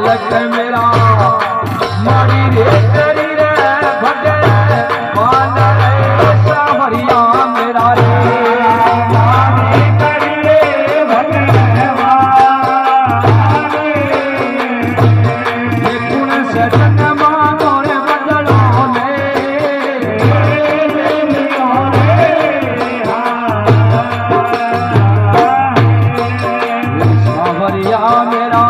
बालक मेरा मारी रे तेरी रे भगे मान रे सावरिया मेरा रे मारी तेरी रे भगवान ये गुण से जन मानो रे बदलो में सावरिया मेरा